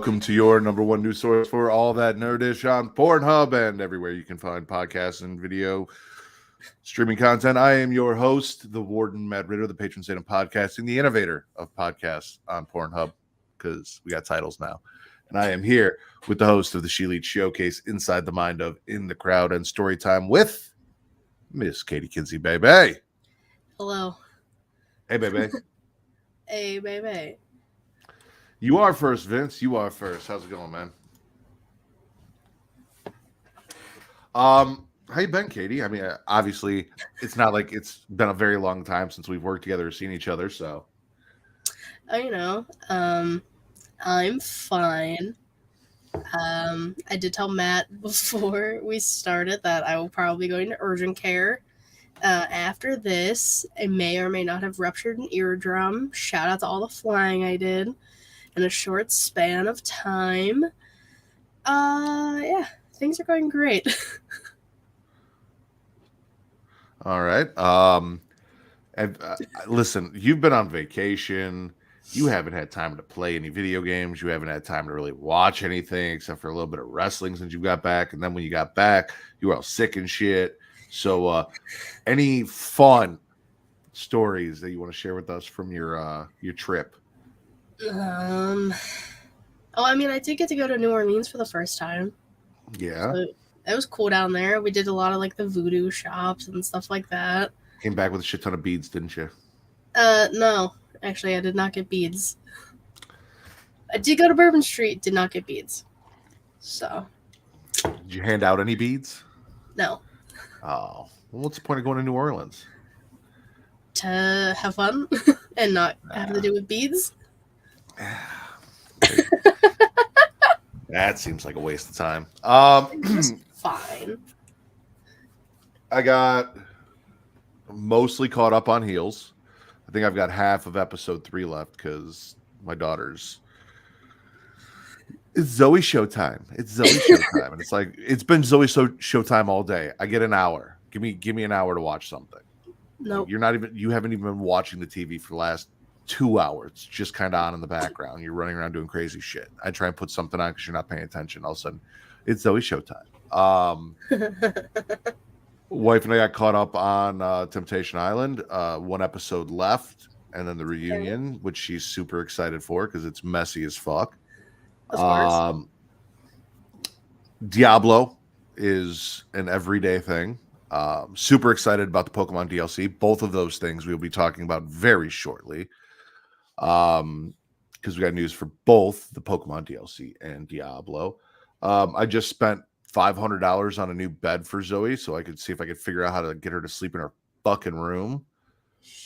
Welcome to your number one news source for all that nerdish on Pornhub and everywhere you can find podcasts and video streaming content. I am your host, the Warden Matt Ritter, the patron saint of podcasting, the innovator of podcasts on Pornhub, because we got titles now. And I am here with the host of the She Leads Showcase, Inside the Mind of, In the Crowd, and Storytime with Miss Katie Kinsey, baby. Hello. Hey, baby. Hey, baby. You are first, Vince. You are first. How's it going, man? How you been, Katie? I mean, obviously, it's not like it's been a very long time since we've worked together or seen each other, so. I'm fine. I did tell Matt before we started that I will probably go into urgent care. After this, I may or may not have ruptured an eardrum. Shout out to all the flying I did in a short span of time. Yeah, things are going great. All right. Listen, you've been on vacation. You haven't had time to play any video games. You haven't had time to really watch anything except for a little bit of wrestling since you got back. And then when you got back, you were all sick and shit. So, any fun stories that you want to share with us from your trip? I did get to go to New Orleans for the first time. Yeah. So it was cool down there. We did a lot of like the voodoo shops and stuff like that. Came back with a shit ton of beads, didn't you? No. Actually, I did not get beads. I did go to Bourbon Street, did not get beads. So. Did you hand out any beads? No. Oh. Well, what's the point of going to New Orleans? To have fun and not have to do with beads. That seems like a waste of time. Just fine. I got mostly caught up on Heels. I think I've got half of episode 3 left because my daughter's. It's Zoe showtime. It's Zoe showtime, and it's like it's been Zoe showtime all day. I get an hour. Give me an hour to watch something. Nope. Like, you haven't even been watching the TV for the last 2 hours. It's just kind of on in the background. You're running around doing crazy shit. I try and put something on because you're not paying attention. All of a sudden, it's Zoe showtime. Wife and I got caught up on Temptation Island. One episode left, and then the reunion, which she's super excited for because it's messy as fuck. Of course. Diablo is an everyday thing. Super excited about the Pokemon DLC. Both of those things we'll be talking about very shortly. Because we got news for both the Pokemon DLC and Diablo. I just spent $500 on a new bed for Zoe so I could see if I could figure out how to get her to sleep in her fucking room.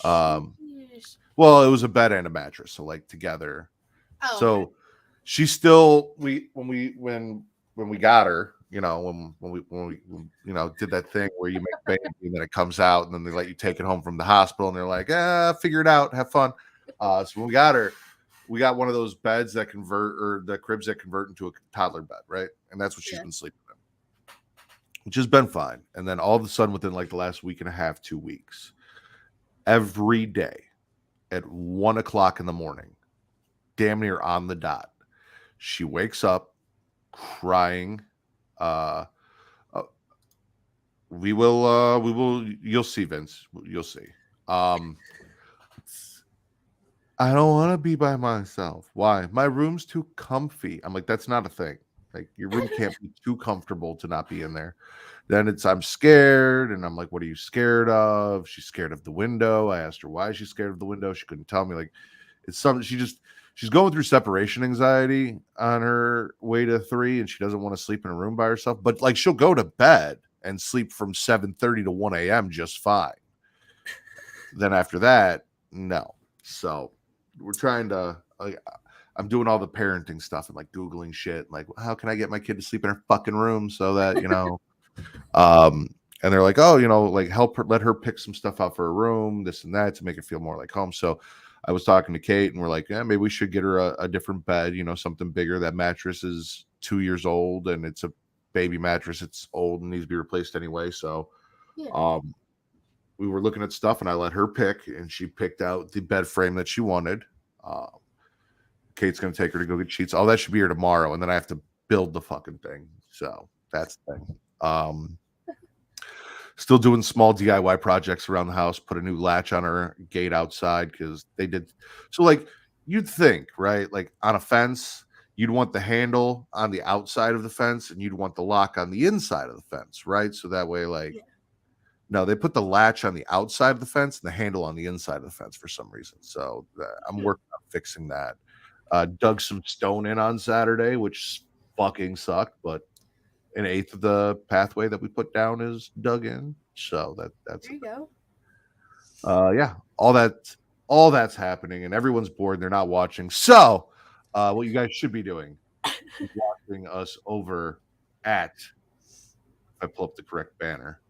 Well, it was a bed and a mattress, so like together. Oh, so okay. She's still when we got her, when we did that thing where you make baby and then it comes out and then they let you take it home from the hospital and they're like, figure it out, have fun. So when we got her, we got one of those beds that convert, or the cribs that convert into a toddler bed, right? And that's what she's been sleeping in, which has been fine. And then all of a sudden, within like the last week and a half, 2 weeks, every day at 1 o'clock in the morning, damn near on the dot, she wakes up crying. You'll see, Vince. You'll see. I don't want to be by myself. Why? My room's too comfy. I'm like, that's not a thing. Like, your room can't be too comfortable to not be in there. Then I'm scared, and I'm like, what are you scared of? She's scared of the window. I asked her why she's scared of the window. She couldn't tell me. Like, it's something she's going through separation anxiety on her way to 3, and she doesn't want to sleep in a room by herself. But like, she'll go to bed and sleep from 7:30 to 1 a.m. just fine. Then after that, no. So we're trying to, like, I'm doing all the parenting stuff and like Googling shit. Like, how can I get my kid to sleep in her fucking room so that, and they're like, oh, like help her, let her pick some stuff out for her room, this and that, to make it feel more like home. So I was talking to Kate and we're like, yeah, maybe we should get her a different bed, something bigger. That mattress is 2 years old and it's a baby mattress. It's old and needs to be replaced anyway. So, we were looking at stuff and I let her pick, and she picked out the bed frame that she wanted. Kate's gonna take her to go get sheets. All that should be here tomorrow, and then I have to build the fucking thing. So that's the thing. Still doing small DIY projects around the house. Put a new latch on our gate outside because they did. So like you'd think, right? Like on a fence, you'd want the handle on the outside of the fence, and you'd want the lock on the inside of the fence, right? So that way, like, no, they put the latch on the outside of the fence and the handle on the inside of the fence for some reason. So I'm working on fixing that. Dug some stone in on Saturday, which fucking sucked, but an eighth of the pathway that we put down is dug in. So that's There you go. yeah, all that's happening, and everyone's bored and they're not watching. So what you guys should be doing is watching us over at, if I pull up the correct banner,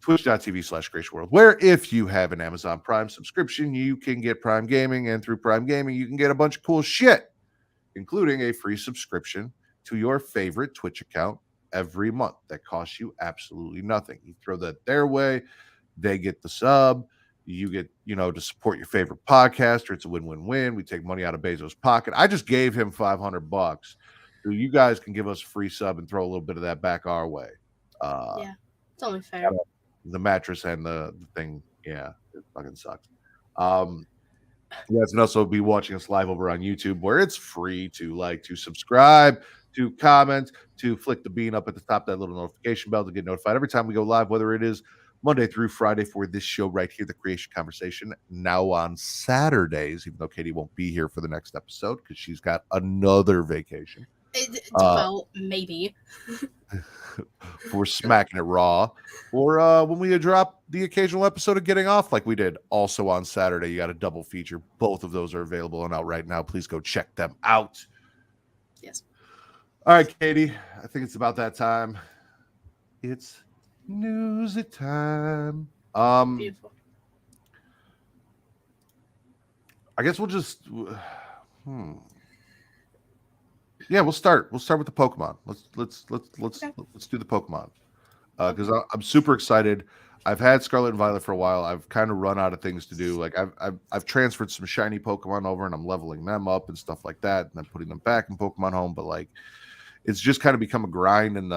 twitch.tv/Creatia World, where if you have an Amazon Prime subscription, you can get Prime Gaming, and through Prime Gaming, you can get a bunch of cool shit, including a free subscription to your favorite Twitch account every month. That costs you absolutely nothing. You throw that their way, they get the sub, you get, to support your favorite podcaster. It's a win-win-win. We take money out of Bezos' pocket. I just gave him $500. So you guys can give us a free sub and throw a little bit of that back our way. Yeah, it's only fair. The mattress and the thing, yeah, it fucking sucks. You guys can also be watching us live over on YouTube, where it's free to like, to subscribe, to comment, to flick the bean up at the top, that little notification bell to get notified every time we go live, whether it is Monday through Friday for this show right here, the Creatia Conversation. Now on Saturdays, even though Katie won't be here for the next episode because she's got another vacation. Well, maybe. For smacking it raw, or when we drop the occasional episode of Getting Off like we did also on Saturday. You got a double feature. Both of those are available and out right now. Please go check them out. Yes. All right, Katie, I think it's about that time. It's news time. Beautiful. I guess we'll just yeah, we'll start with the Pokemon. Let's do the Pokemon because I'm super excited. I've had Scarlet and Violet for a while. I've kind of run out of things to do. Like I've transferred some shiny Pokemon over and I'm leveling them up and stuff like that, and then putting them back in Pokemon Home. But like, it's just kind of become a grind, and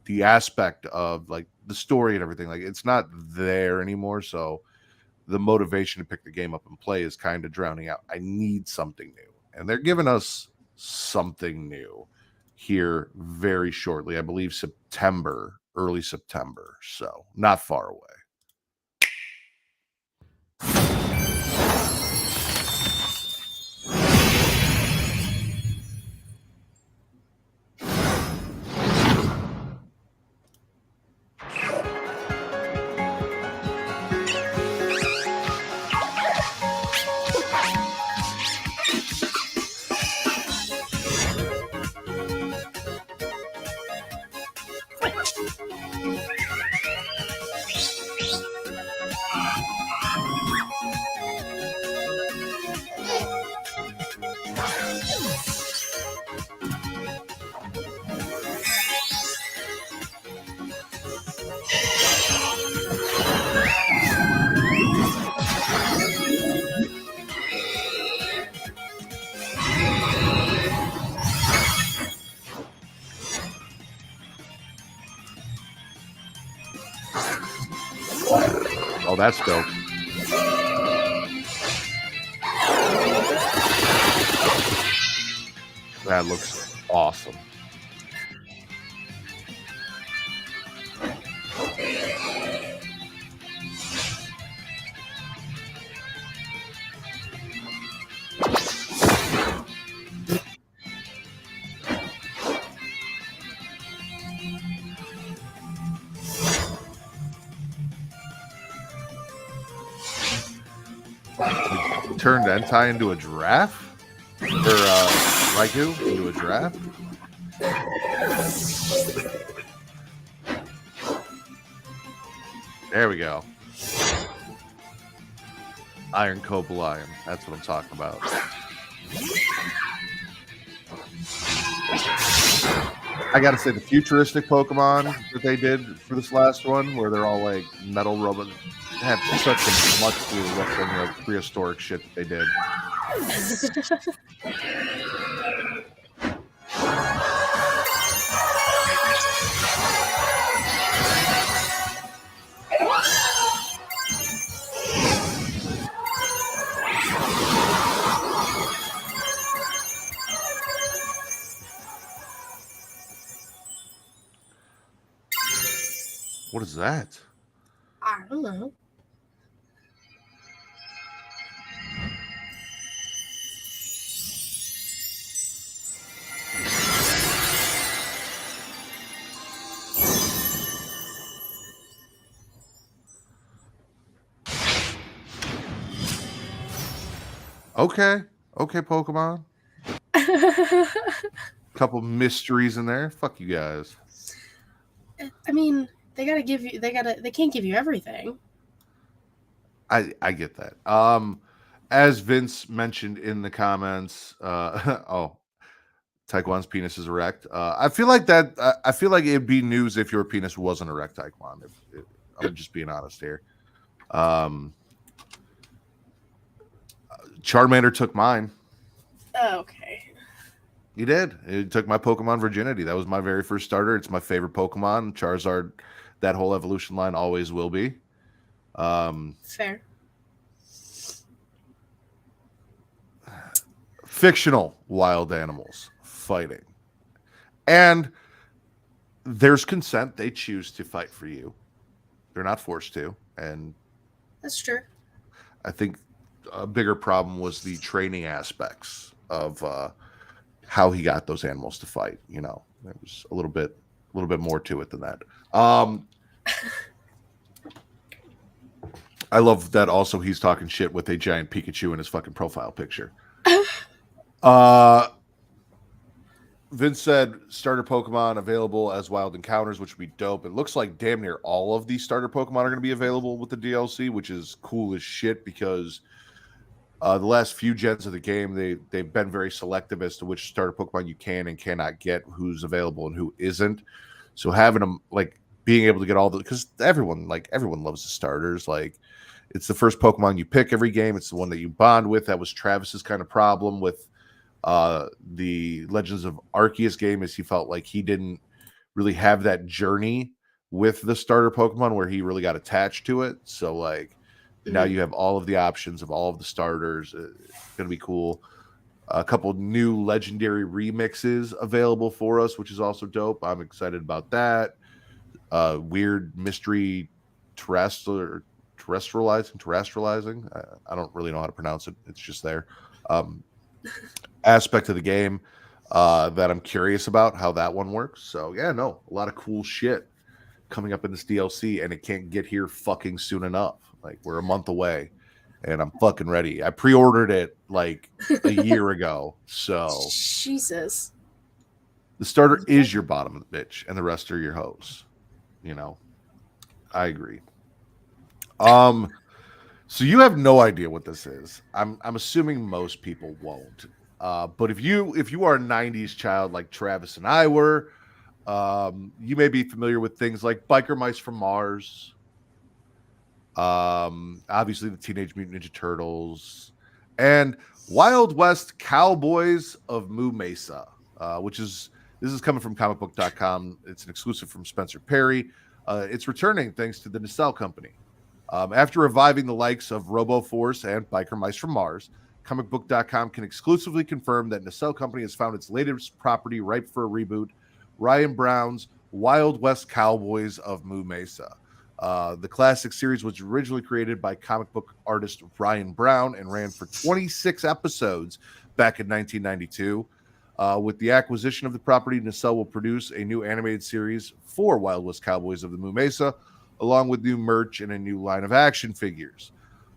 the aspect of like the story and everything, like it's not there anymore. So the motivation to pick the game up and play is kind of drowning out. I need something new, and they're giving us something new here very shortly. I believe September, early September, so not far away. Oh, that's dope. That looks awesome. Turned Entei into a giraffe? Or Raikou into a giraffe? There we go. Iron Cobalion. That's what I'm talking about. I gotta say, the futuristic Pokemon that they did for this last one, where they're all like metal robots, had such a much cooler look than the prehistoric shit that they did. What is that? I don't know. Okay, Pokemon. Couple mysteries in there. Fuck you guys. I mean, they gotta give you. They can't give you everything. I get that. As Vince mentioned in the comments, oh, Taekwon's penis is erect. I feel like that. I feel like it'd be news if your penis wasn't erect, Taekwon. I'm just being honest here. Charmander took mine. Okay. He did. He took my Pokemon virginity. That was my very first starter. It's my favorite Pokemon. Charizard, that whole evolution line always will be. Fair. Fictional wild animals fighting. And there's consent. They choose to fight for you. They're not forced to. And That's true. I think a bigger problem was the training aspects of how he got those animals to fight. You know, there was a little bit more to it than that. I love that also he's talking shit with a giant Pikachu in his fucking profile picture. Vince said starter Pokemon available as wild encounters, which would be dope. It looks like damn near all of these starter Pokemon are going to be available with the DLC, which is cool as shit because the last few gens of the game, they've been very selective as to which starter Pokemon you can and cannot get, who's available and who isn't. So having them, like, being able to get all the, because everyone loves the starters. Like, it's the first Pokemon you pick every game. It's the one that you bond with. That was Travis's kind of problem with the Legends of Arceus game, is he felt like he didn't really have that journey with the starter Pokemon where he really got attached to it. So like now you have all of the options of all of the starters. It's gonna be cool. A couple new legendary remixes available for us, which is also dope. I'm excited about that. Weird mystery terrestrializing. I don't really know how to pronounce it. It's just there. Aspect of the game that I'm curious about how that one works. So yeah, no, a lot of cool shit coming up in this DLC, and it can't get here fucking soon enough. Like, we're a month away, and I'm fucking ready. I pre-ordered it like a year ago. So Jesus, the starter is your bottom of the bitch, and the rest are your hoes. You know, I agree. So you have no idea what this is. I'm assuming most people won't. But if you are a 90s child like Travis and I were, you may be familiar with things like Biker Mice from Mars, obviously the Teenage Mutant Ninja Turtles, and Wild West C.O.W Boys of Moo Mesa, this is coming from comicbook.com. It's an exclusive from Spencer Perry. It's returning thanks to the Nacelle Company. After reviving the likes of RoboForce and Biker Mice from Mars, comicbook.com can exclusively confirm that Nacelle Company has found its latest property ripe for a reboot, Ryan Brown's Wild West C.O.W Boys of Moo Mesa. The classic series was originally created by comic book artist Ryan Brown and ran for 26 episodes back in 1992. With the acquisition of the property, Nacelle will produce a new animated series for Wild West C.O.W Boys of the Moo Mesa, along with new merch and a new line of action figures.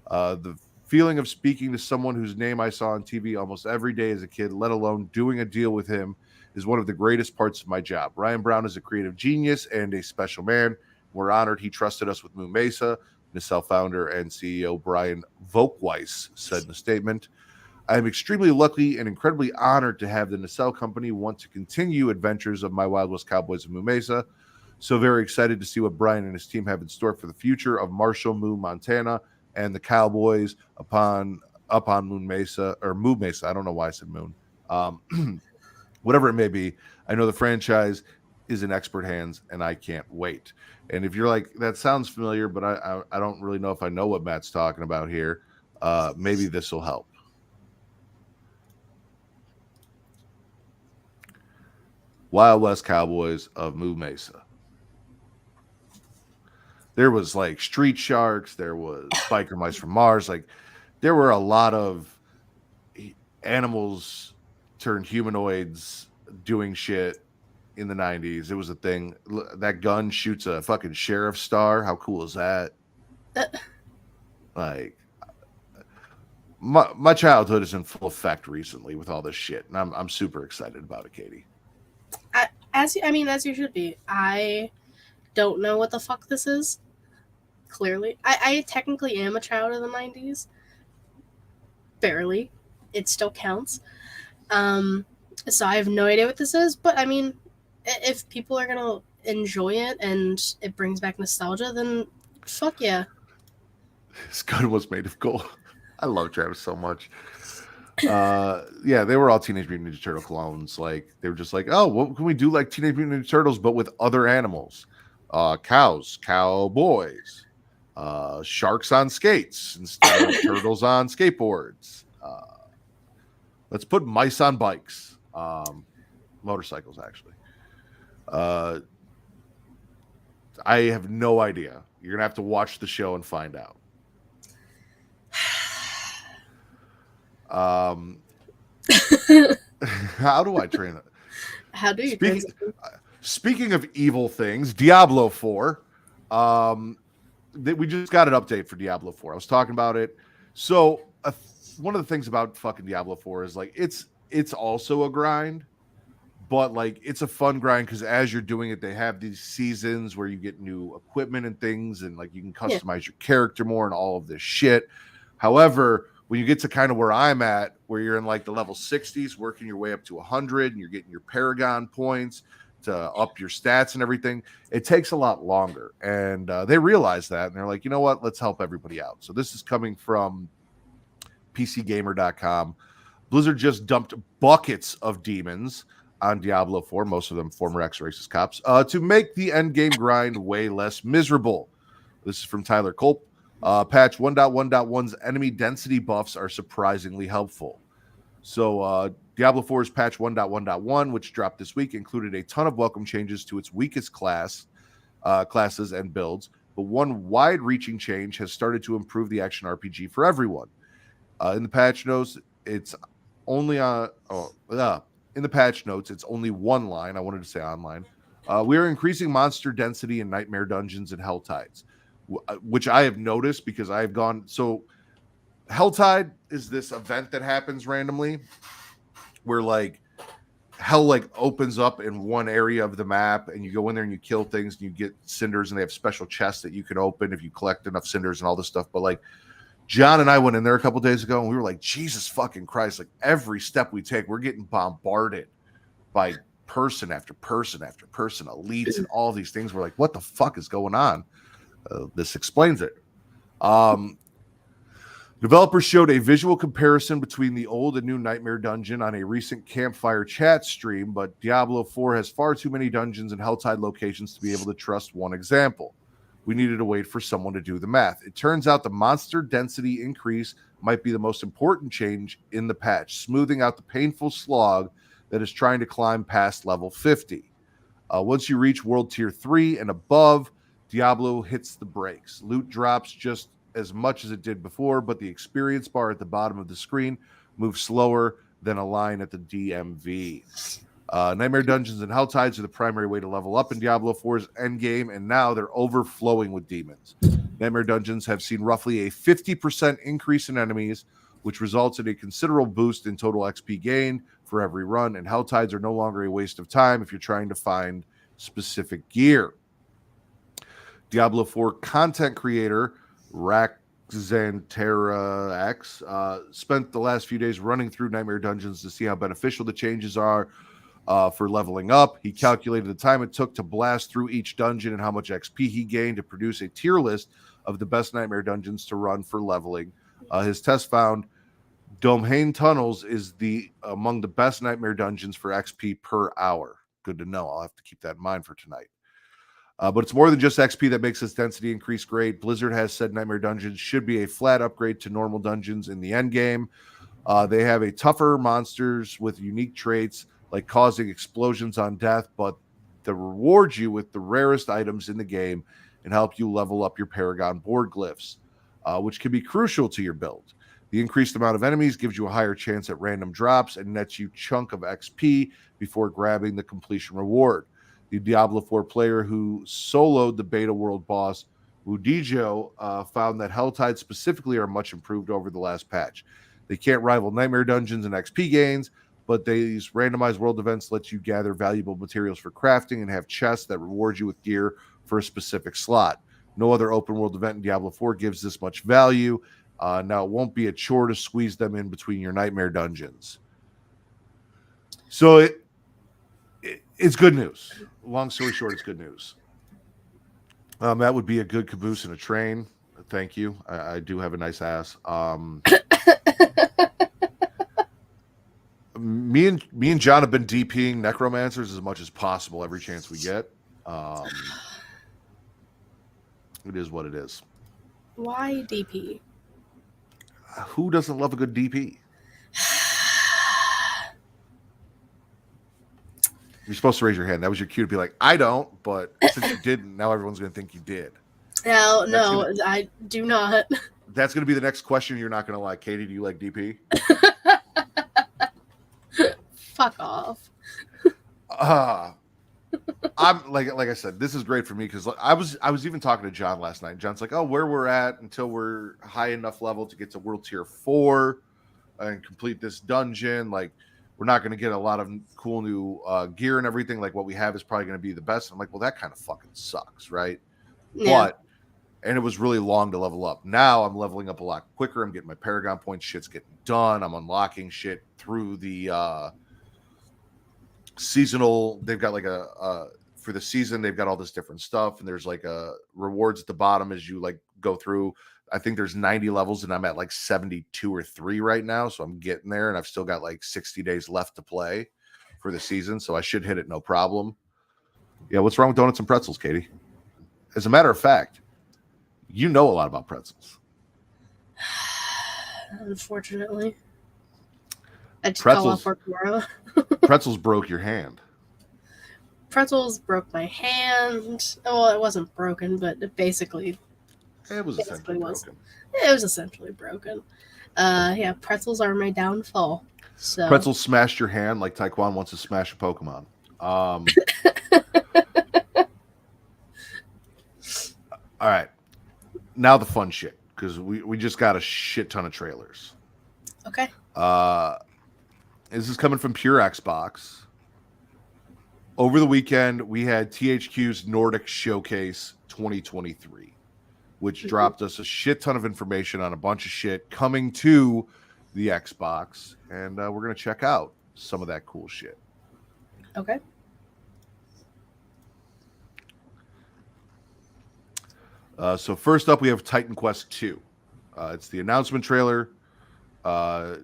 The feeling of speaking to someone whose name I saw on TV almost every day as a kid, let alone doing a deal with him, is one of the greatest parts of my job. Ryan Brown is a creative genius and a special man. We're honored he trusted us with Moo Mesa, Nacelle founder and CEO Brian Volkweiss said in a statement. I am extremely lucky and incredibly honored to have the Nacelle Company want to continue adventures of my Wild West Cowboys of Moo Mesa. So very excited to see what Brian and his team have in store for the future of Marshall, Moo, Montana, and the Cowboys up on Moon Mesa, or Moo Mesa. I don't know why I said Moon. Whatever it may be, I know the franchise is in expert hands, and I can't wait. And if you're like, that sounds familiar, but I don't really know if I know what Matt's talking about here, maybe this will help. Wild West Cowboys of Moo Mesa. There was like Street Sharks, there was Biker Mice from Mars, like there were a lot of animals turned humanoids doing shit in the 90s. It was a thing. That gun shoots a fucking sheriff's star. How cool is that? Like, my childhood is in full effect recently with all this shit, and I'm super excited about it, Katie. As you should be. I don't know what the fuck this is. Clearly, I technically am a child of the 90s. Barely. It still counts. So I have no idea what this is, but I mean, if people are gonna enjoy it and it brings back nostalgia, then fuck yeah. His gun was made of gold. I love Travis so much. Yeah, they were all Teenage Mutant Ninja Turtle clones. Like, they were just like, oh, what can we do like Teenage Mutant Ninja Turtles, but with other animals? Cows, cowboys, sharks on skates instead of turtles on skateboards. Let's put mice on bikes. Motorcycles, actually. I have no idea. You're going to have to watch the show and find out. How do I train it? How do you Speaking of evil things, Diablo 4. We just got an update for Diablo 4. I was talking about it. So one of the things about fucking Diablo 4 is like it's also a grind, but like it's a fun grind because as you're doing it, they have these seasons where you get new equipment and things, and like you can customize your character more and all of this shit. However, when you get to kind of where I'm at, where you're in like the level 60s, working your way up to 100, and you're getting your Paragon points to up your stats and everything, it takes a lot longer. And they realize that, and they're like, you know what? Let's help everybody out. So this is coming from PCGamer.com. Blizzard just dumped buckets of demons on Diablo 4, most of them former ex-racist cops, to make the endgame grind way less miserable. This is from Tyler Culp. Patch 1.1.1's enemy density buffs are surprisingly helpful. So Diablo 4's patch 1.1.1, which dropped this week, included a ton of welcome changes to its weakest classes and builds, but one wide-reaching change has started to improve the action RPG for everyone. In the patch notes, it's only in the patch notes, it's only one line. I wanted to say online. We are increasing monster density in nightmare dungeons and Helltides, which I have noticed because I've gone. So Helltide is this event that happens randomly where like hell like opens up in one area of the map and you go in there and you kill things and you get cinders, and they have special chests that you can open if you collect enough cinders and all this stuff. But like John and I went in there a couple days ago and we were like, Jesus fucking Christ, like every step we take, we're getting bombarded by person after person after person, elites and all these things. We're like, what the fuck is going on? This explains it. Developers showed a visual comparison between the old and new Nightmare Dungeon on a recent Campfire chat stream, but Diablo 4 has far too many dungeons and Helltide locations to be able to trust one example. We needed to wait for someone to do the math. It turns out the monster density increase might be the most important change in the patch, smoothing out the painful slog that is trying to climb past level 50. Once you reach World Tier 3 and above, Diablo hits the brakes. Loot drops just as much as it did before, but the experience bar at the bottom of the screen moves slower than a line at the DMV. Nightmare Dungeons and Helltides are the primary way to level up in Diablo 4's endgame, and now they're overflowing with demons. Nightmare Dungeons have seen roughly a 50% increase in enemies, which results in a considerable boost in total XP gain for every run, and Helltides are no longer a waste of time if you're trying to find specific gear. Diablo 4 content creator Xantera X spent the last few days running through Nightmare Dungeons to see how beneficial the changes are for leveling up. He calculated the time it took to blast through each dungeon and how much XP he gained to produce a tier list of the best Nightmare Dungeons to run for leveling. His test found Domhain Tunnels is among the best Nightmare Dungeons for XP per hour. Good to know. I'll have to keep that in mind for tonight. But it's more than just XP that makes its density increase great. Blizzard has said Nightmare Dungeons should be a flat upgrade to normal dungeons in the end game. They have a tougher monsters with unique traits like causing explosions on death, but they reward you with the rarest items in the game and help you level up your Paragon board glyphs, which can be crucial to your build. The increased amount of enemies gives you a higher chance at random drops and nets you a chunk of XP before grabbing the completion reward. The Diablo 4 player who soloed the beta world boss, Udijo, found that Helltide specifically are much improved over the last patch. They can't rival Nightmare Dungeons and XP gains, but these randomized world events let you gather valuable materials for crafting and have chests that reward you with gear for a specific slot. No other open world event in Diablo 4 gives this much value. Now, it won't be a chore to squeeze them in between your Nightmare Dungeons. So it's good news. Long story short, it's good news. That would be a good caboose in a train. Thank you. I do have a nice ass. Me and John have been DPing necromancers as much as possible every chance we get. It is what it is. Why DP? Who doesn't love a good DP? You're supposed to raise your hand. That was your cue to be like, I don't, but since you didn't, now everyone's going to think you did. No, I do not. That's going to be the next question you're not going to like. Katie, do you like DP? Fuck off. I'm like I said, this is great for me because I was even talking to John last night. John's like, oh, where we're at until we're high enough level to get to World Tier 4 and complete this dungeon. Like, we're not going to get a lot of cool new gear and everything. Like, what we have is probably going to be the best. I'm like, well, that kind of fucking sucks, right? Yeah. And it was really long to level up. Now I'm leveling up a lot quicker. I'm getting my Paragon points. Shit's getting done. I'm unlocking shit through the seasonal. They've got like for the season, they've got all this different stuff. And there's like rewards at the bottom as you like go through. I think there's 90 levels and I'm at like 72 or 3 right now. So I'm getting there and I've still got like 60 days left to play for the season. So I should hit it no problem. Yeah, what's wrong with donuts and pretzels, Katie? As a matter of fact, you know a lot about pretzels. Unfortunately. I just call off work tomorrow. Pretzels broke your hand. Pretzels broke my hand. Well, it wasn't broken, but it basically... It was essentially broken. It was essentially broken. Yeah, pretzels are my downfall. So pretzels smashed your hand like Taekwon wants to smash a Pokemon. All right. Now the fun shit, because we just got a shit ton of trailers. Okay. This is coming from Pure Xbox. Over the weekend, we had THQ's Nordic Showcase 2023. Which dropped us a shit ton of information on a bunch of shit coming to the Xbox. And we're going to check out some of that cool shit. Okay. So first up, we have Titan Quest 2. It's the announcement trailer.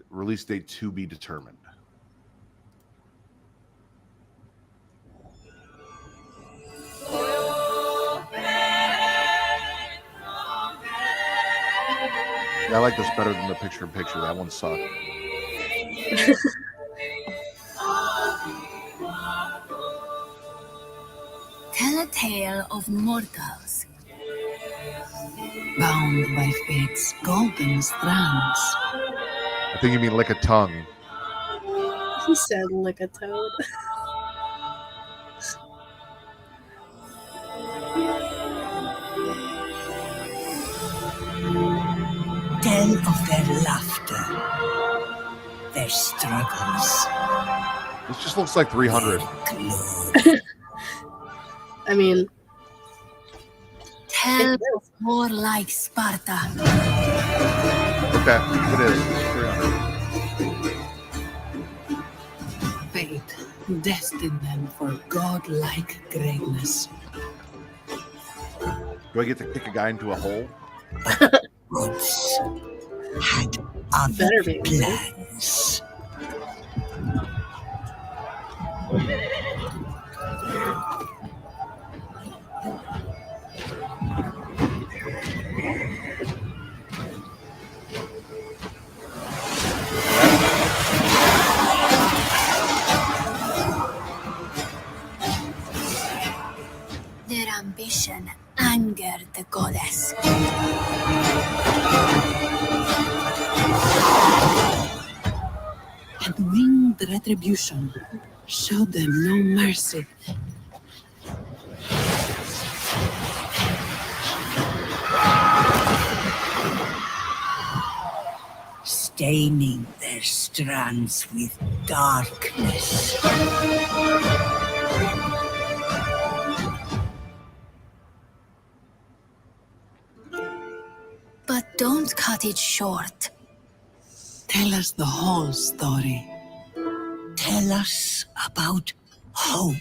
Release date to be determined. I like this better than the picture-in-picture. That one sucked. Tell a tale of mortals, bound by fate's golden strands. I think you mean lick a tongue. He said lick a toad. Tell of their laughter, their struggles. This just looks like 300. I mean, Hell more like Sparta. Okay, it is. 300. Fate destined them for godlike greatness. Do I get to kick a guy into a hole? Roots had other Better be. plans. Their ambition angered the goddess. And winged retribution showed them no mercy. Staining their strands with darkness. But don't cut it short. Tell us the whole story. Tell us about hope.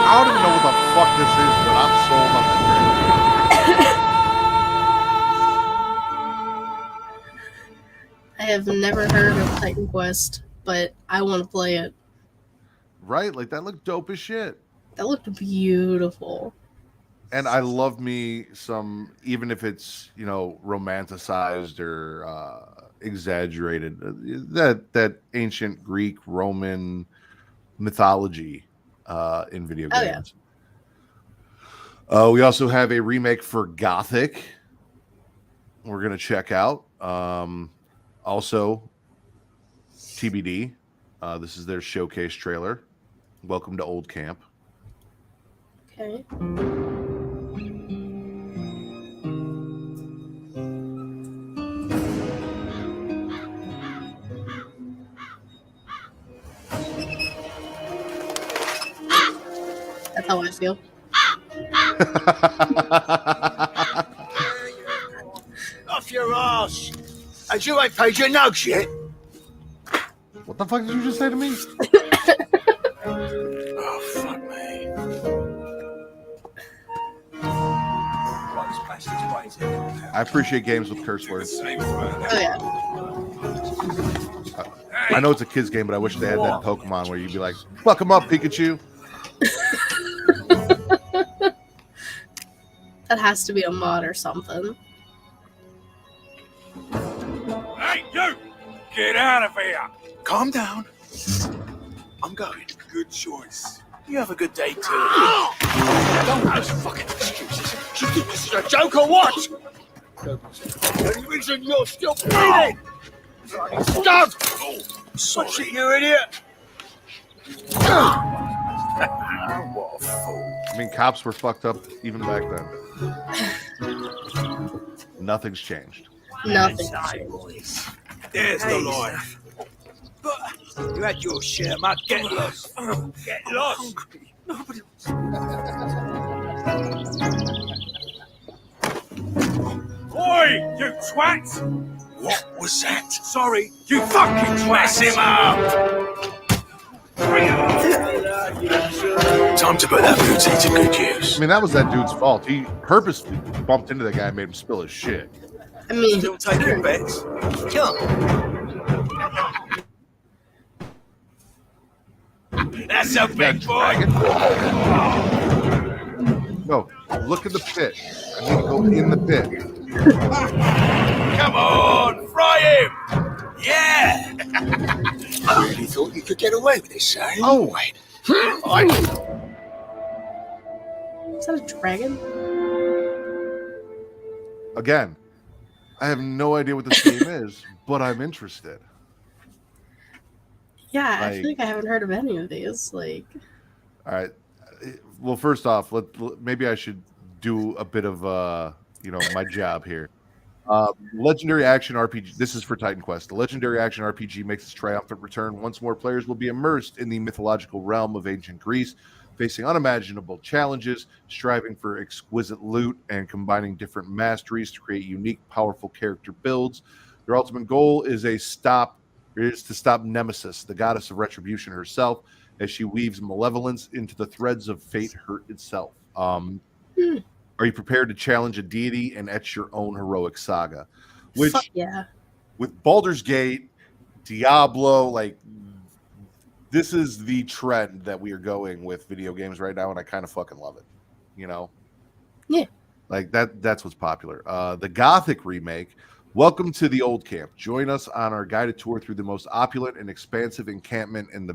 I don't even know what the fuck this is, but I'm sold on the trailer. I have never heard of Titan Quest, but I want to play it. Right? Like, that looked dope as shit. That looked beautiful. And I love me some, even if it's, you know, romanticized or exaggerated, that ancient Greek, Roman mythology in video Oh, yeah. games. We also have a remake for Gothic we're going to check out. Also, TBD. This is their showcase trailer. Welcome to Old Camp. Okay. That's how I feel. Off your ass! And you ain't paid your nugs yet. What the fuck did you just say to me? Oh, fuck me. I appreciate games with curse words. Oh, yeah. I know it's a kid's game, but I wish they had that in Pokemon where you'd be like, fuck him up, Pikachu. That has to be a mod or something. Hey, you! Get out of here! Calm down. I'm going. Good choice. You have a good day, too. Don't have fucking excuses. You think this is a joke or what? The only reason you're still breathing! Stop! Such it, you idiot! What a fool. I mean, cops were fucked up even back then. Nothing's changed. Nothing. Boys. There's the life. But you had your share, mate. Get lost. Get lost. Nobody Oi, you twat! What was that? Sorry, you fucking twat! Mess him up! Time to put that booty to good use. I mean, that was that dude's fault. He purposely bumped into that guy and made him spill his shit. I mean, Still taking bets? Come. That's a big boy. No, look at the pit. I need to go in the pit. Come on, fry him! Yeah! I really thought you could get away with this, eh? Oh, wait. is that a dragon? Again, I have no idea what this game is, but I'm interested. Yeah, I feel Like- like I haven't heard of any of these. Like, All right. Well, first off, maybe I should do a bit of my job here. Legendary action RPG. This is for Titan Quest. The legendary action RPG makes its triumphant return. Once more, players will be immersed in the mythological realm of ancient Greece, facing unimaginable challenges, striving for exquisite loot, and combining different masteries to create unique, powerful character builds. Their ultimate goal is to stop Nemesis, the goddess of retribution herself, as she weaves malevolence into the threads of fate itself. Are you prepared to challenge a deity and etch your own heroic saga? Which, Fuck yeah. with Baldur's Gate, Diablo, like, this is the trend that we are going with video games right now, and I kind of fucking love it. You know? Yeah. Like, that's what's popular. The Gothic remake, welcome to the Old Camp. Join us on our guided tour through the most opulent and expansive encampment in the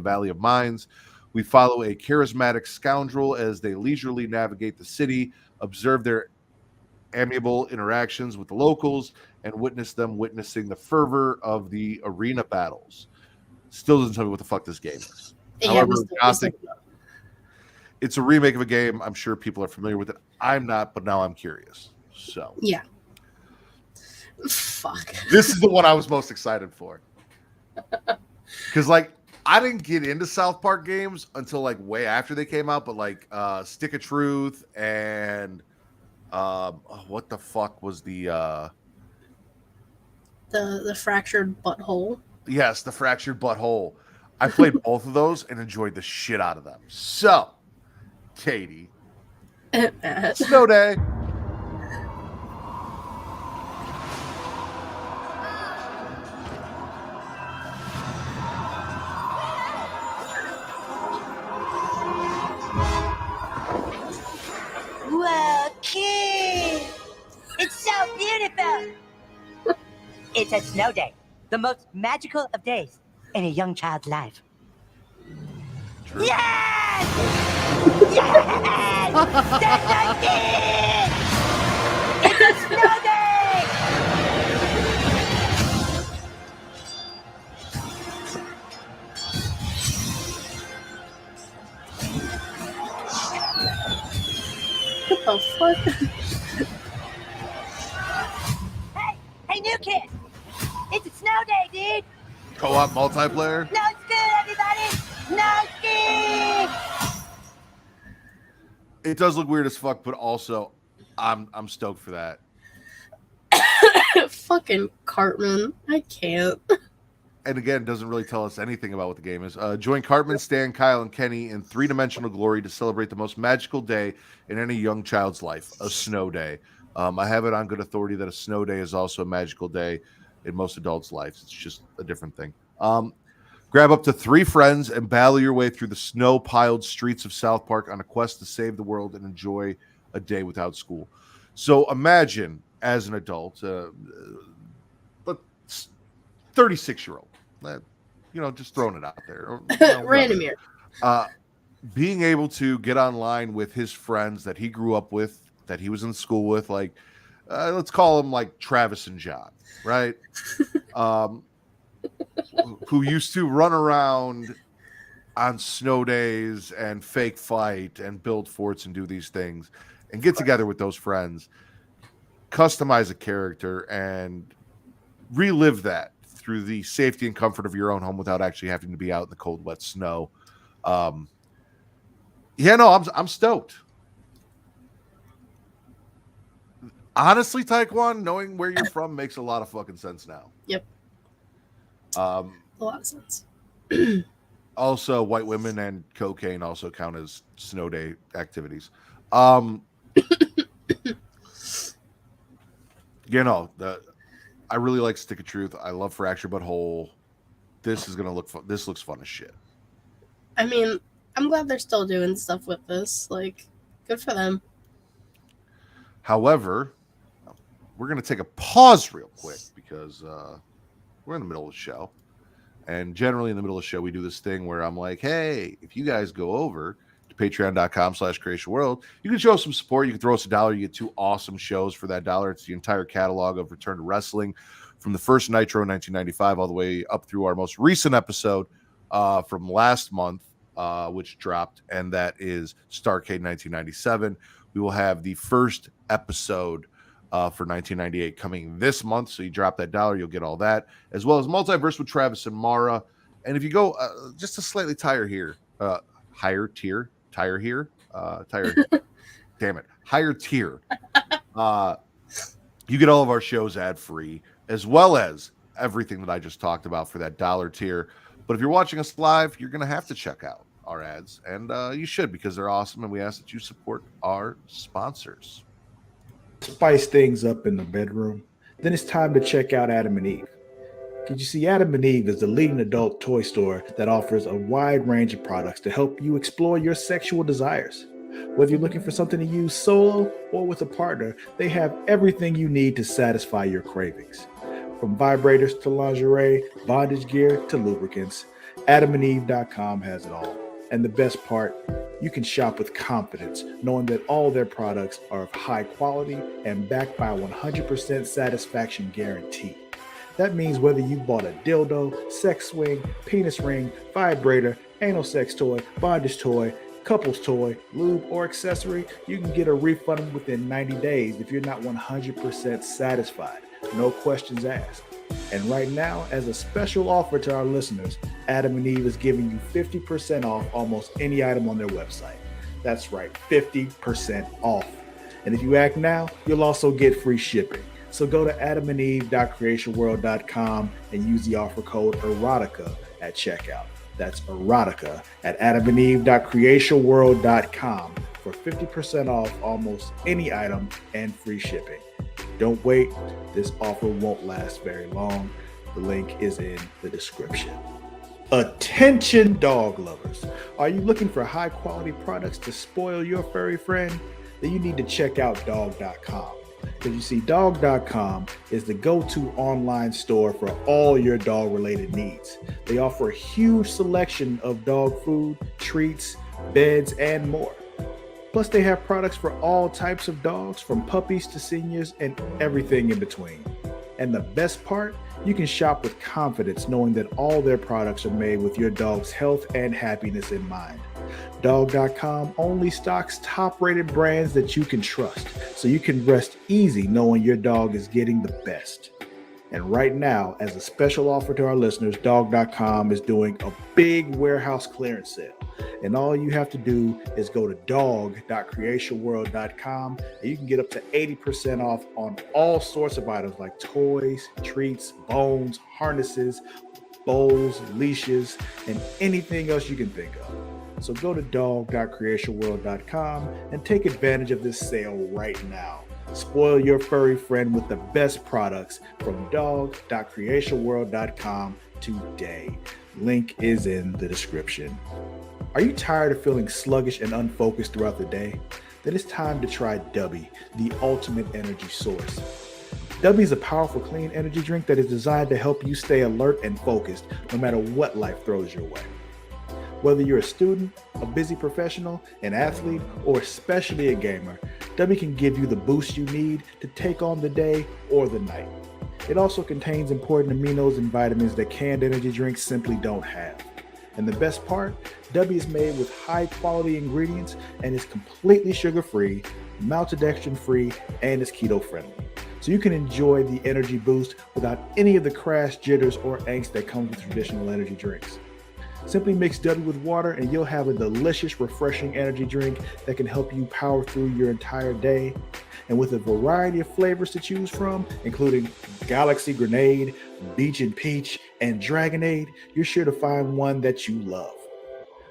Valley of Mines. We follow a charismatic scoundrel as they leisurely navigate the city, observe their amiable interactions with the locals, and witnessing the fervor of the arena battles. Still doesn't tell me what the fuck this game is. Yeah, However, we still it's a remake of a game. I'm sure people are familiar with it. I'm not, but now I'm curious. So yeah. Fuck. this is the one I was most excited for. Because, like, I didn't get into South Park games until like way after they came out, but like Stick of Truth and what the fuck was the fractured butthole? Yes, the fractured butthole. I played both of those and enjoyed the shit out of them. So, Katie, Snow Day. Whoa, kid! It's so beautiful! It's a snow day, the most magical of days in a young child's life. True. Yes! Yes! That's a kid! It's a snow day! What the fuck? Hey, new kid! It's a snow day, dude! Co-op multiplayer. No skin, everybody! No skin! It does look weird as fuck, but also I'm stoked for that. Fucking Cartman. I can't. And again, doesn't really tell us anything about what the game is. Join Cartman, Stan, Kyle, and Kenny in three-dimensional glory to celebrate the most magical day in any young child's life, a snow day. I have it on good authority that a snow day is also a magical day in most adults' lives. It's just a different thing. Grab up to 3 friends and battle your way through the snow-piled streets of South Park on a quest to save the world and enjoy a day without school. So imagine, as an adult, 36-year-old, just throwing it out there. Random here. Being able to get online with his friends that he grew up with, that he was in school with, like, let's call them like Travis and John, right? Who used to run around on snow days and fake fight and build forts and do these things, and get together with those friends, customize a character, and relive that through the safety and comfort of your own home without actually having to be out in the cold, wet snow. I'm stoked. Honestly, Taekwon, knowing where you're from makes a lot of fucking sense now. Yep. A lot of sense. Also, white women and cocaine also count as snow day activities. I really like Stick of Truth. I love Fracture Butthole. This is gonna look fun. This looks fun as shit. I mean, I'm glad they're still doing stuff with this. Like, good for them. However, we're gonna take a pause real quick because we're in the middle of the show, and generally in the middle of the show we do this thing where I'm like, hey, if you guys go over to patreon.com/Creatia World, you can show us some support. You can throw us $1. You get 2 awesome shows for that $1. It's the entire catalog of Return to Wrestling from the first Nitro in 1995 all the way up through our most recent episode from last month, which dropped, and that is Starrcade 1997. We will have the first episode for $19.98 coming this month. So you drop that $1, you'll get all that, as well as Multiverse with Travis and Mara. And if you go just a slightly higher tier, higher tier, you get all of our shows ad free, as well as everything that I just talked about for that $1 tier. But if you're watching us live, you're going to have to check out our ads, and you should, because they're awesome, and we ask that you support our sponsors. Spice things up in the bedroom, then it's time to check out Adam and Eve. Did you see, Adam and Eve is the leading adult toy store that offers a wide range of products to help you explore your sexual desires. Whether you're looking for something to use solo or with a partner, they have everything you need to satisfy your cravings. From vibrators to lingerie, bondage gear to lubricants, AdamandEve.com has it all. And the best part, you can shop with confidence, knowing that all their products are of high quality and backed by a 100% satisfaction guarantee. That means whether you bought a dildo, sex swing, penis ring, vibrator, anal sex toy, bondage toy, couples toy, lube, or accessory, you can get a refund within 90 days if you're not 100% satisfied. No questions asked. And right now, as a special offer to our listeners, Adam and Eve is giving you 50% off almost any item on their website. That's right, 50% off. And if you act now, you'll also get free shipping. So go to adamandeve.creationworld.com and use the offer code erotica at checkout. That's erotica at adamandeve.creationworld.com for 50% off almost any item and free shipping. Don't wait. This offer won't last very long. The link is in the description. Attention, dog lovers. Are you looking for high quality products to spoil your furry friend? Then you need to check out dog.com. Because you see, dog.com is the go-to online store for all your dog related needs. They offer a huge selection of dog food, treats, beds, and more. Plus, they have products for all types of dogs, from puppies to seniors and everything in between. And the best part, you can shop with confidence knowing that all their products are made with your dog's health and happiness in mind. Dog.com only stocks top-rated brands that you can trust, so you can rest easy knowing your dog is getting the best. And right now, as a special offer to our listeners, Dog.com is doing a big warehouse clearance sale. And all you have to do is go to dog.creationworld.com and you can get up to 80% off on all sorts of items like toys, treats, bones, harnesses, bowls, leashes, and anything else you can think of. So go to dog.creationworld.com and take advantage of this sale right now. Spoil your furry friend with the best products from dog.creationworld.com today. Link is in the description. Are you tired of feeling sluggish and unfocused throughout the day? Then it's time to try Dubby, the ultimate energy source. Dubby is a powerful, clean energy drink that is designed to help you stay alert and focused no matter what life throws your way. Whether you're a student, a busy professional, an athlete, or especially a gamer, Dubby can give you the boost you need to take on the day or the night. It also contains important aminos and vitamins that canned energy drinks simply don't have. And the best part, Dubby is made with high quality ingredients and is completely sugar-free, maltodextrin-free, and is keto-friendly. So you can enjoy the energy boost without any of the crash, jitters, or angst that comes with traditional energy drinks. Simply mix Dubby with water and you'll have a delicious, refreshing energy drink that can help you power through your entire day. And with a variety of flavors to choose from, including Galaxy Grenade, Beach and Peach, and Dragonade, you're sure to find one that you love.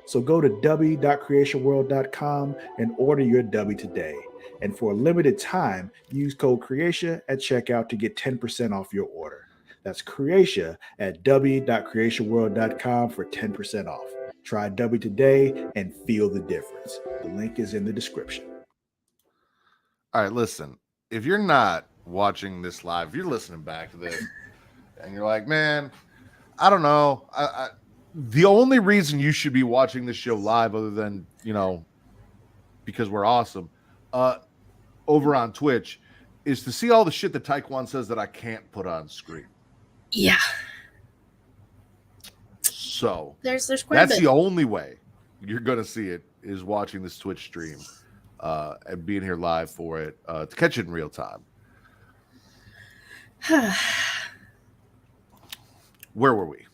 So go to dubby.creationworld.com and order your Dubby today. And for a limited time, use code Creatia at checkout to get 10% off your order. That's Creatia at dubby.creationworld.com for 10% off. Try Dubby today and feel the difference. The link is in the description. All right, listen, if you're not watching this live, if you're listening back to this and you're like, man, I don't know. The only reason you should be watching this show live, other than, because we're awesome, over on Twitch, is to see all the shit that Taekwon says that I can't put on screen. Yeah. So there's quite that's a bit. the only way you're going to see it, is watching this Twitch stream and being here live for it to catch it in real time. Where were we?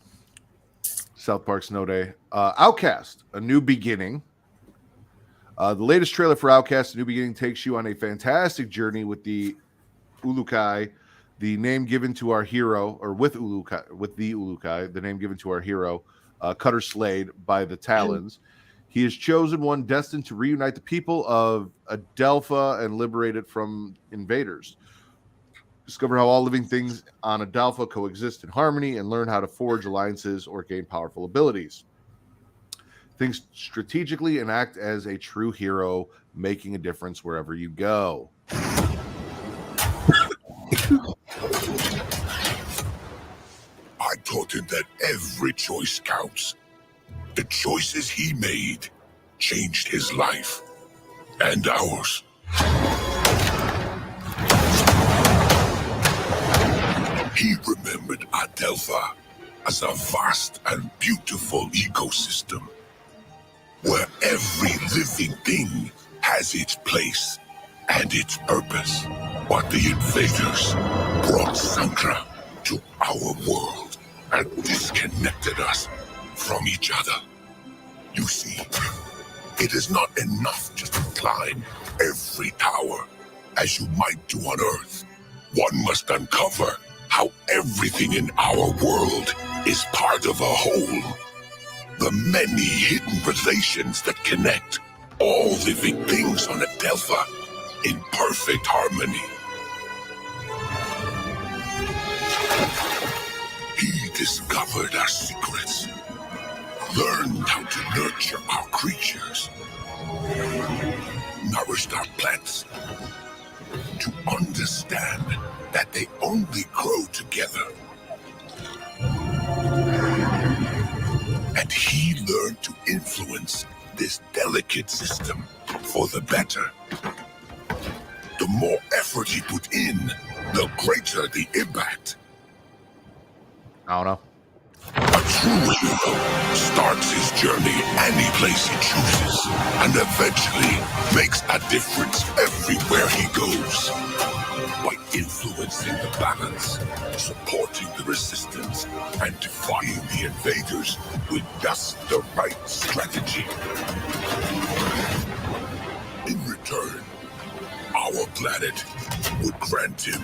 South Park Snow Day. Outcast, A New Beginning. The latest trailer for Outcast, A New Beginning, takes you on a fantastic journey with the Ulukai, the name given to our hero, or with the Ulukai, the name given to our hero, Cutter Slade by the Talons. He has chosen one destined to reunite the people of Adelpha and liberate it from invaders. Discover how all living things on Adelpha coexist in harmony and learn how to forge alliances or gain powerful abilities. Think strategically and act as a true hero, making a difference wherever you go. I taught him that every choice counts. The choices he made changed his life and ours. He remembered Adelpha as a vast and beautiful ecosystem where every living thing has its place and its purpose. But the invaders brought Sankra to our world and disconnected us from each other. You see, it is not enough just to climb every tower, as you might do on Earth. One must uncover how everything in our world is part of a whole. The many hidden relations that connect all living things on Adelpha in perfect harmony. He discovered our secrets, learned how to nurture our creatures, nourished our plants, to understand that they only grow together. And he learned to influence this delicate system for the better. The more effort he put in, the greater the impact. I don't know. A true hero starts his journey any place he chooses and eventually makes a difference everywhere he goes. By influencing the balance, supporting the resistance, and defying the invaders with just the right strategy. In return, our planet would grant him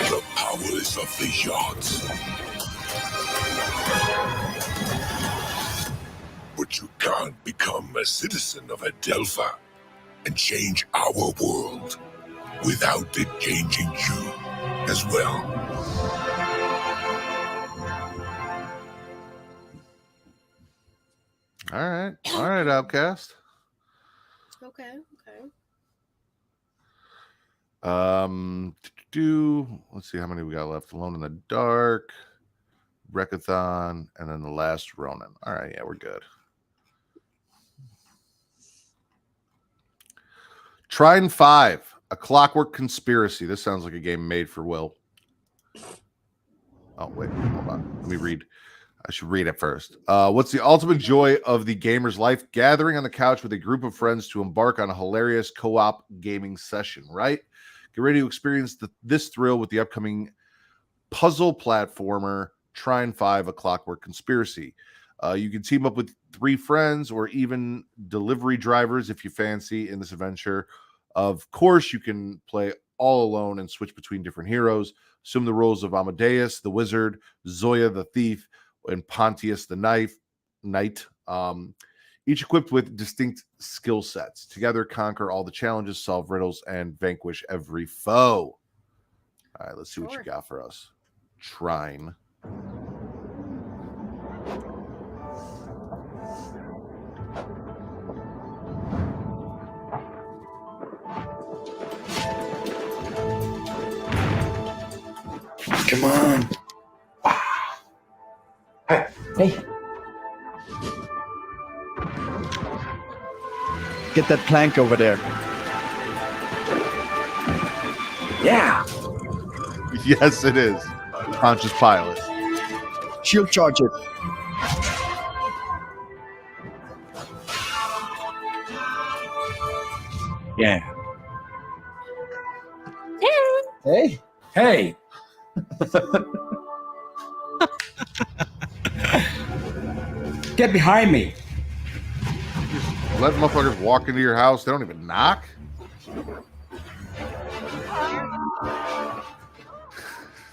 the powers of the Yards. But you can't become a citizen of Adelpha and change our world without it changing you as well. All right, Outcast. Okay. Let's see how many we got left. Alone in the Dark, Wreckathon, and then the Last Ronin. All right, yeah, we're good. Trine 5, A Clockwork Conspiracy. This sounds like a game made for Will. Oh, wait, hold on. Let me read. I should read it first. What's the ultimate joy of the gamer's life? Gathering on the couch with a group of friends to embark on a hilarious co-op gaming session, right? Get ready to experience this thrill with the upcoming puzzle platformer Trine 5, A Clockwork Conspiracy. You can team up with 3 friends or even delivery drivers if you fancy in this adventure. Of course, you can play all alone and switch between different heroes. Assume the roles of Amadeus, the wizard, Zoya, the thief, and Pontius, the knight. Each equipped with distinct skill sets. Together, conquer all the challenges, solve riddles, and vanquish every foe. All right, let's see what you got for us. Trine. Come on. Hey. Get that plank over there. Yeah. Yes, it is. Pontius Pilate. Shield charge it. Yeah. Hey. Hey, Get behind me. Just let motherfuckers walk into your house. They don't even knock.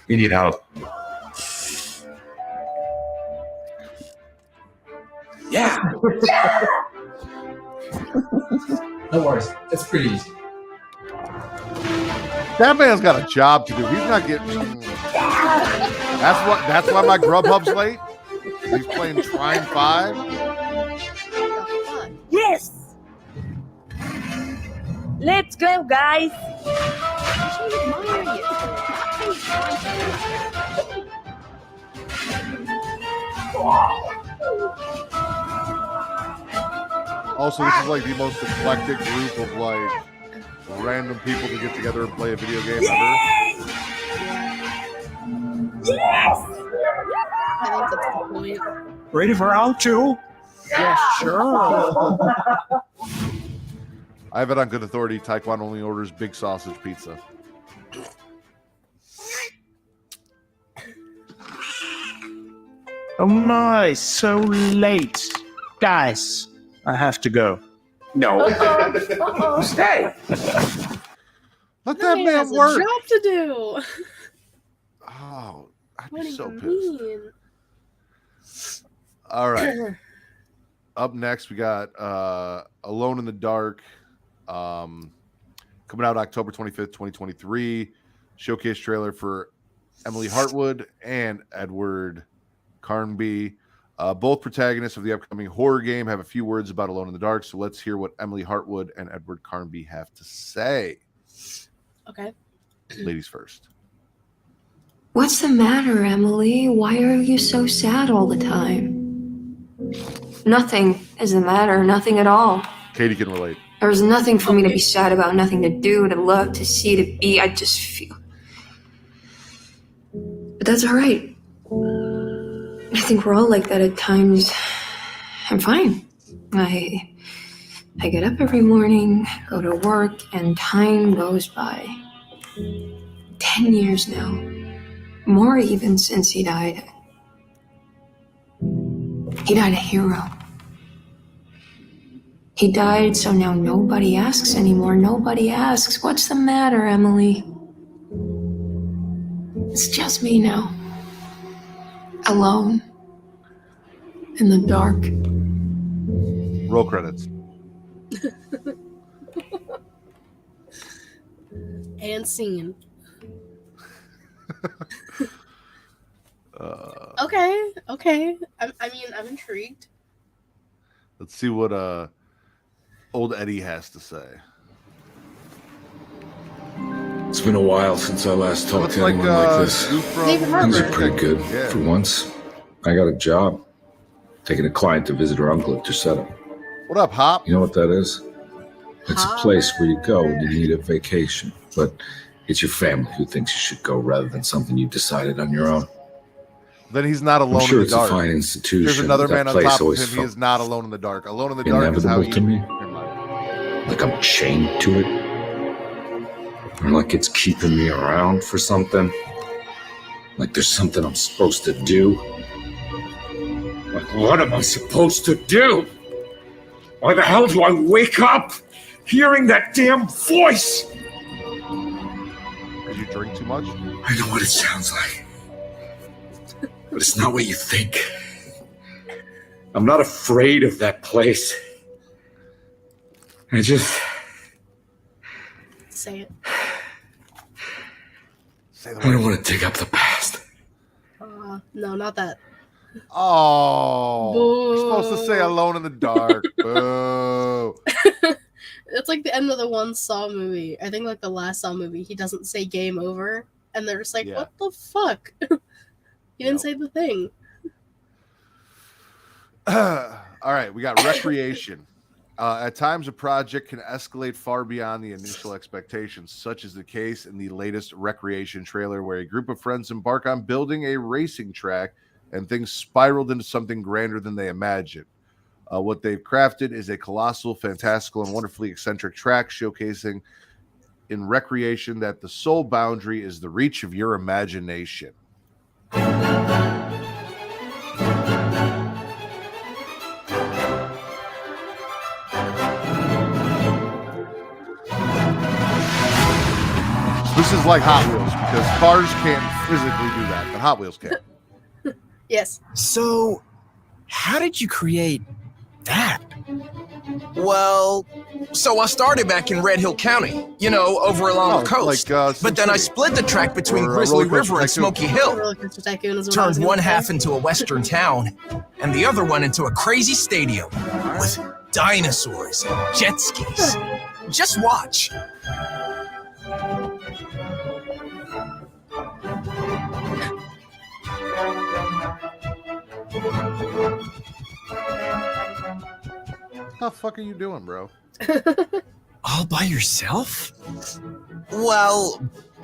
We need help. Yeah. No worries. It's pretty easy. That man's got a job to do. He's not getting. That's why my Grubhub's late. He's playing Trine 5. Yes! Let's go, guys! Also, this is like the most eclectic group of like random people to get together and play a video game ever. Yes! I think that's the point. Ready for round 2? Yes, sure. I have it on good authority. Taekwondo only orders big sausage pizza. Oh my, so late. Guys, I have to go. No. Stay. Let that man has work. a job to do. Oh, I'd What be do so you pissed. mean? All right. Up next, we got Alone in the Dark, coming out October 25th, 2023. Showcase trailer for Emily Hartwood and Edward Carnby. Both protagonists of the upcoming horror game have a few words about Alone in the Dark, so let's hear what Emily Hartwood and Edward Carnby have to say. Okay. Ladies first. What's the matter, Emily? Why are you so sad all the time? Nothing is the matter, nothing at all. Katie can relate. There's nothing for me to be sad about, nothing to do, to love, to see, to be. I just feel. But that's all right. I think we're all like that at times. I'm fine. I get up every morning, go to work, and time goes by. 10 years now. More even since he died. He died a hero. He died, so now nobody asks anymore. Nobody asks, what's the matter, Emily? It's just me now. Alone. In the dark. Roll credits. And scene. Okay. I'm intrigued. Let's see what old Eddie has to say. It's been a while since I last talked Looks to anyone like this. Things are pretty good. Yeah. For once, I got a job. Taking a client to visit her uncle at Tusetta. What up, Hop? You know what that is? It's a place where you go when you need a vacation. But it's your family who thinks you should go rather than something you decided on your own. Then he's not alone I'm sure in it's the dark. a fine institution. There's another That man on place top of always him. He felt is not alone in the dark. Alone in the dark is how inevitable he. to me. Like I'm chained to it. Or like it's keeping me around for something. Like there's something I'm supposed to do. Like what am I supposed to do? Why the hell do I wake up hearing that damn voice? Did you drink too much? I know what it sounds like. But it's not what you think. I'm not afraid of that place. I just... Say it. Say the I don't want to dig up the past. No, not that. Oh, Boo. you're supposed to say alone in the dark. Boo. It's like the end of the one Saw movie. I think like the last Saw movie, he doesn't say game over, and they're just like, Yeah. what the fuck? He didn't say the thing. All right, we got recreation. At times, a project can escalate far beyond the initial expectations, such is the case in the latest recreation trailer, where a group of friends embark on building a racing track, and things spiraled into something grander than they imagined. What they've crafted is a colossal, fantastical, and wonderfully eccentric track showcasing in recreation that the sole boundary is the reach of your imagination. This is like Hot Wheels because cars can't physically do that, but Hot Wheels can. Yes. So, how did you create that? Well, so I started back in Red Hill County, over along the coast. But then I split the track between Grizzly River and Smoky Hill. Turned one half into a western town, and the other one into a crazy stadium with dinosaurs and jet skis. Just watch. What the fuck are you doing, bro? All by yourself? Well,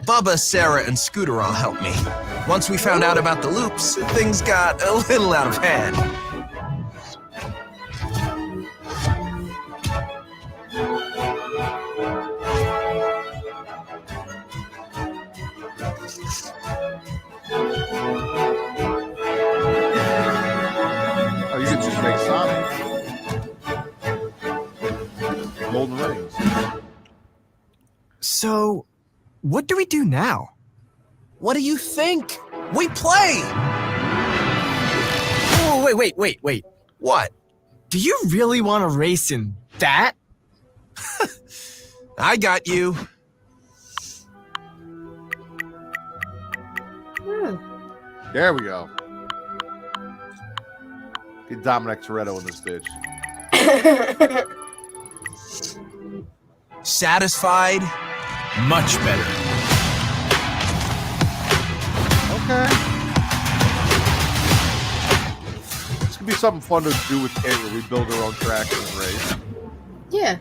Bubba, Sarah, and Scooter all helped me. Once we found out about the loops, things got a little out of hand. Oh, you could just make Sonic. Golden Rings. So, what do we do now? What do you think? We play! Oh, wait. What? Do you really want to race in that? I got you. There we go. Get Dominic Toretto in this bitch. Satisfied? Much better. Okay. This could be something fun to do with Kate where we build our own tracks and race. Yeah.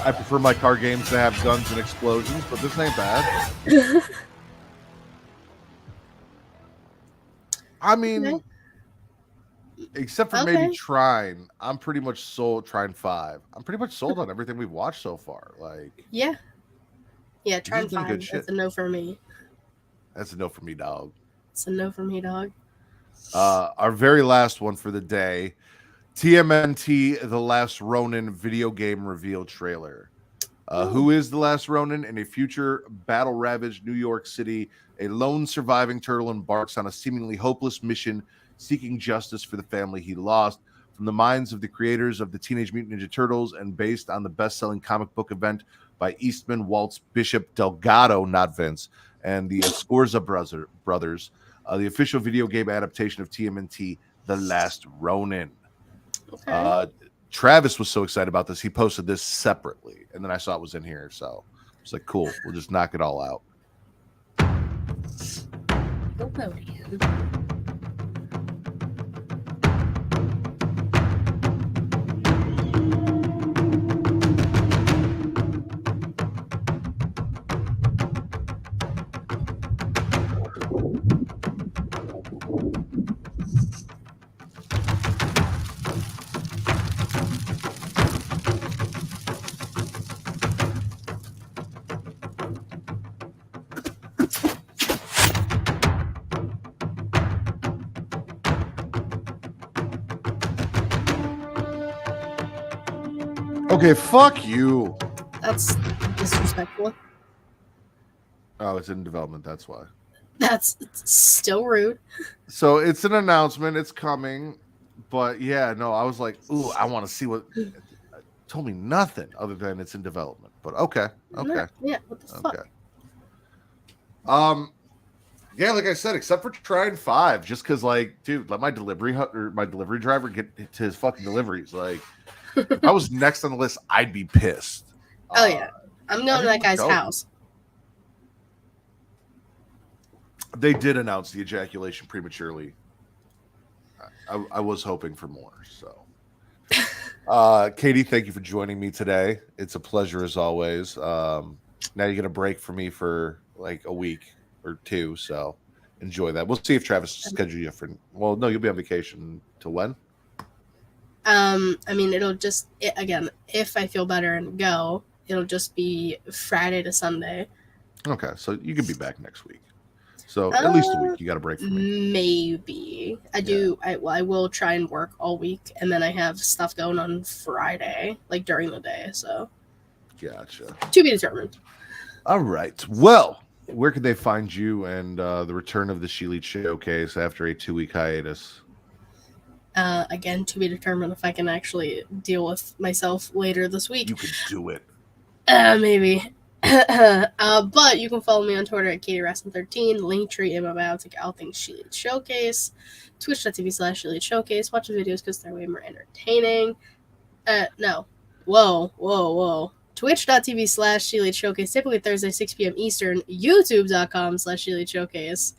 I prefer my car games to have guns and explosions, but this ain't bad. I mean, except for maybe Trine, I'm pretty much sold. Trine 5. I'm pretty much sold on everything we've watched so far. Like, yeah, Trine 5. Good shit. That's a no for me. That's a no for me, dog. It's a no for me, dog. Our very last one for the day. TMNT, The Last Ronin video game reveal trailer. Who is The Last Ronin? In a future battle-ravaged New York City, a lone surviving turtle embarks on a seemingly hopeless mission seeking justice for the family he lost. From the minds of the creators of the Teenage Mutant Ninja Turtles and based on the best-selling comic book event by Eastman, Waltz, Bishop, Delgado, not Vince, and the Scorza brothers, the official video game adaptation of TMNT, The Last Ronin. Okay. Travis was so excited about this, he posted this separately, and then I saw it was in here, so it's like, cool, we'll just knock it all out. Okay, fuck you. That's disrespectful. Oh, it's in development, that's why. That's still rude. So it's an announcement, it's coming, but yeah, no, I was like, ooh, I want to see what. Told me nothing other than it's in development, but okay. Yeah, what the fuck? Yeah, like I said, except for Trine 5, just because, like, dude, let my delivery driver get to his fucking deliveries. Like, if I was next on the list, I'd be pissed. Oh yeah, I'm going to that guy's house. They did announce the ejaculation prematurely. I was hoping for more. So, Katie, thank you for joining me today. It's a pleasure as always. Now you get a break for me for like a week or two, so enjoy that. We'll see if Travis schedule you for. Well, no, you'll be on vacation till when? I mean, again, if I feel better and go, it'll just be Friday to Sunday. Okay, so you can be back next week. So at least a week. You got a break for me. Maybe I will try and work all week, and then I have stuff going on Friday, like during the day. So, gotcha. To be determined. All right. Well, where can they find you and the return of the She-Lead Showcase after a 2-week hiatus? Again, to be determined if I can actually deal with myself later this week. You could do it. Maybe. But you can follow me on Twitter at KatieRaskin13, Linktree in my bio to get all things She-Lead Showcase, Twitch.tv/She-Lead Showcase, watch the videos because they're way more entertaining. No. Whoa. Twitch.tv/She-Lead Showcase, typically Thursday, 6 p.m. Eastern, YouTube.com/She-Lead Showcase.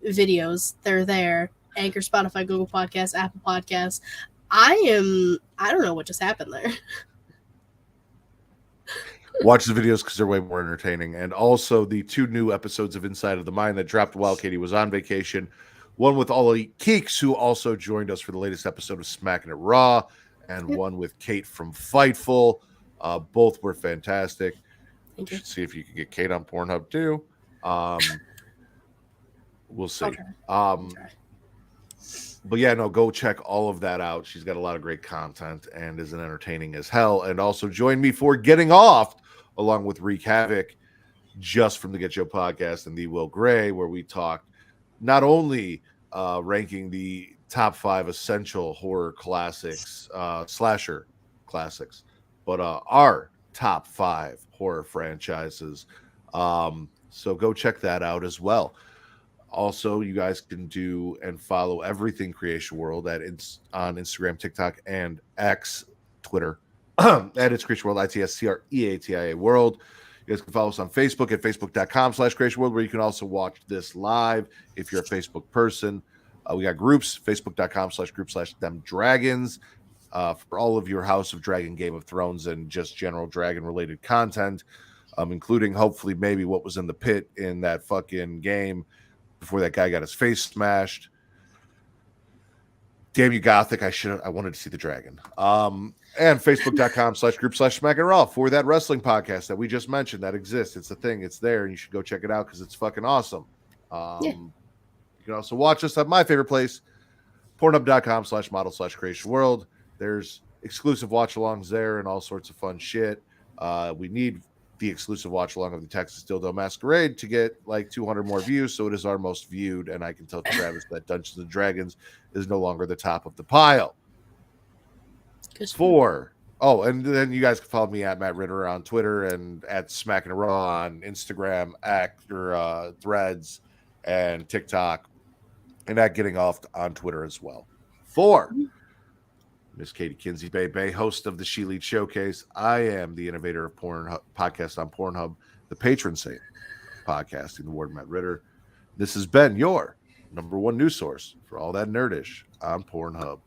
Videos, they're there. Anchor, Spotify, Google Podcasts, Apple Podcasts. I don't know what just happened there. Watch the videos because they're way more entertaining. And also the 2 new episodes of Inside of the Mind that dropped while Katie was on vacation. One with Ollie Keeks, who also joined us for the latest episode of Smacking It Raw, and one with Kate from Fightful. Both were fantastic. You should see if you can get Kate on Pornhub too. We'll see. But yeah, no, go check all of that out. She's got a lot of great content and is entertaining as hell. And also join me for Getting Off, along with Wreak Havoc, just from the Get Show podcast and the Will Gray, where we talk not only ranking the top 5 essential horror classics, slasher classics, but our top 5 horror franchises. So go check that out as well. Also, you guys can do and follow everything Creatia World on Instagram, TikTok, and X, Twitter. At It's Creatia World, ITSCREATIA World. You guys can follow us on Facebook at facebook.com/Creatia World, where you can also watch this live if you're a Facebook person. We got groups, facebook.com/group/themdragons, for all of your House of Dragon, Game of Thrones, and just general dragon-related content, including hopefully maybe what was in the pit in that fucking game before that guy got his face smashed. Damn you, Gothic. I wanted to see the dragon. And facebook.com/group/SmackAndRaw for that wrestling podcast that we just mentioned that exists. It's a thing. It's there, and you should go check it out because it's fucking awesome. You can also watch us at my favorite place, pornhub.com/model/Creatia World. There's exclusive watch-alongs there and all sorts of fun shit. We need the exclusive watch-along of the Texas Dildo Masquerade to get like 200 more views, so it is our most viewed, and I can tell Travis that Dungeons & Dragons is no longer the top of the pile. And then you guys can follow me at Matt Ritter on Twitter and at Smacking It Raw on Instagram, Threads, and TikTok, and at Getting Off on Twitter as well. 4, Miss Katie Kinsey Bay, host of the She-Lead Showcase. I am the innovator of podcast on Pornhub, the patron saint podcasting, the Ward Matt Ritter. This has been your #1 news source for all that nerdish on Pornhub.